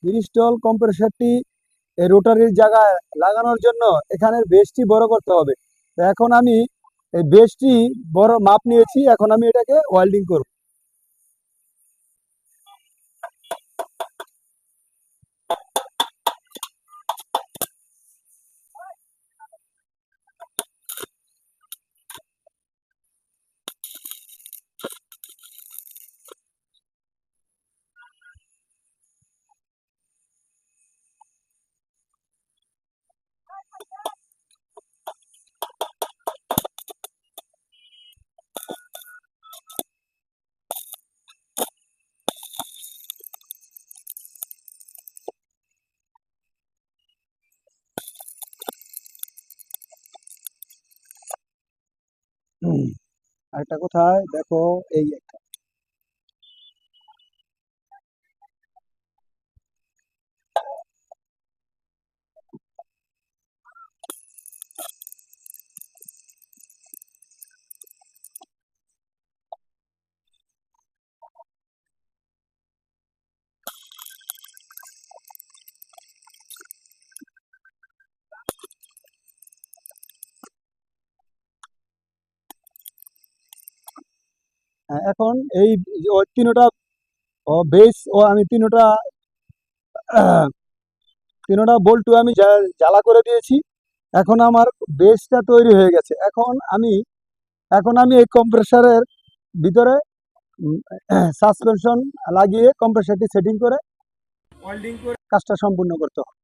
Pistol কম্প্রেসরটি এই রোটারির জায়গায় লাগানোর জন্য এখানের বেসটি বড় করতে হবে। তো এখন আমি এই বেসটি বড় মাপ নিয়েছি, এখন আমি এটাকে ওয়েল্ডিং করব। আরেকটা কোথায় দেখো, এই একটা। এখন এই ওই তিনোটা বেস ও আমি তিনোটা বল্টু আমি জ্বালা করে দিয়েছি। এখন আমার বেসটা তৈরি হয়ে গেছে। এখন আমি এই কম্প্রেসারের ভিতরে সাসপেনশন লাগিয়ে কম্প্রেসারটি সেটিং করে ওয়েল্ডিং করে কাজটা সম্পূর্ণ করতে হবে।